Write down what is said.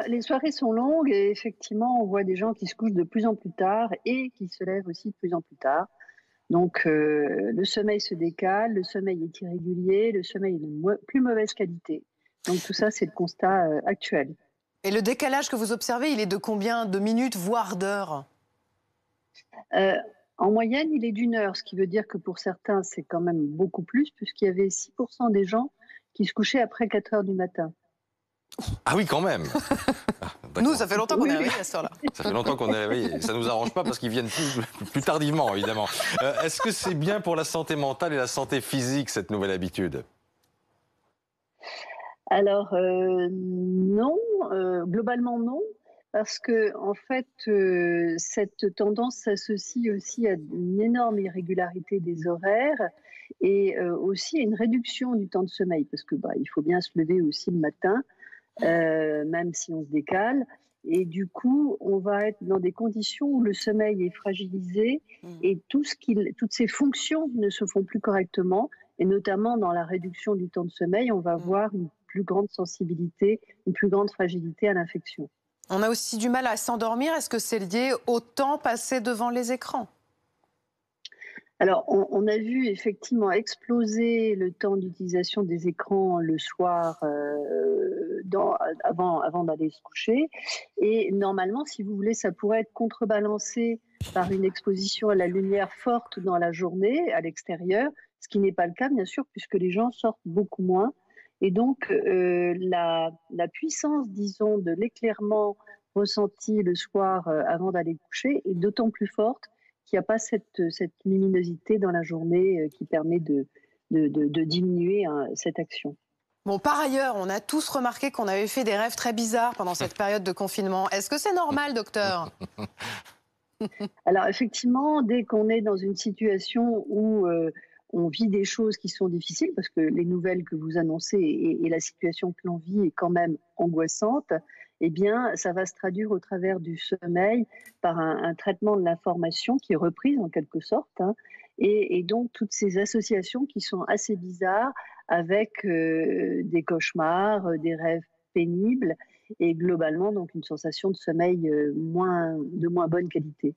Les soirées sont longues et effectivement, on voit des gens qui se couchent de plus en plus tard et qui se lèvent aussi de plus en plus tard. Donc, le sommeil se décale, le sommeil est irrégulier, le sommeil est de plus mauvaise qualité. Donc tout ça, c'est le constat actuel. Et le décalage que vous observez, il est de combien de minutes, voire d'heures? Euh, En moyenne, il est d'1 heure, ce qui veut dire que pour certains, c'est quand même beaucoup plus, puisqu'il y avait 6% des gens qui se couchaient après 4 heures du matin. Ah oui, quand même. Ah, Nous, d'accord. ça fait longtemps qu'on est Oui, oui. réveillés à cette heure-là. Ça fait longtemps qu'on est réveillé. Ça nous arrange pas parce qu'ils viennent plus tardivement, évidemment. Est-ce que c'est bien pour la santé mentale et la santé physique, cette nouvelle habitude? Alors non, globalement non, parce que en fait, cette tendance s'associe aussi à une énorme irrégularité des horaires et aussi à une réduction du temps de sommeil, parce que, bah, il faut bien se lever aussi le matin, même si on se décale et du coup, on va être dans des conditions où le sommeil est fragilisé et toutes ces fonctions ne se font plus correctement et notamment dans la réduction du temps de sommeil, on va avoir une plus grande sensibilité, une plus grande fragilité à l'infection. On a aussi du mal à s'endormir. Est-ce que c'est lié au temps passé devant les écrans? Alors, on a vu effectivement exploser le temps d'utilisation des écrans le soir avant d'aller se coucher. Et normalement, si vous voulez, ça pourrait être contrebalancé par une exposition à la lumière forte dans la journée, à l'extérieur, ce qui n'est pas le cas, bien sûr, puisque les gens sortent beaucoup moins. Et donc, la puissance, disons, de l'éclairement ressenti le soir avant d'aller coucher est d'autant plus forte qu'il n'y a pas cette luminosité dans la journée qui permet de diminuer cette action. Bon, par ailleurs, on a tous remarqué qu'on avait fait des rêves très bizarres pendant cette période de confinement. Est-ce que c'est normal, docteur? Alors effectivement, dès qu'on est dans une situation où on vit des choses qui sont difficiles, parce que les nouvelles que vous annoncez et la situation que l'on vit est quand même angoissante, eh bien, ça va se traduire au travers du sommeil par un traitement de l'information qui est reprise en quelque sorte, hein, et donc toutes ces associations qui sont assez bizarres avec des cauchemars, des rêves pénibles et globalement donc une sensation de sommeil de moins bonne qualité.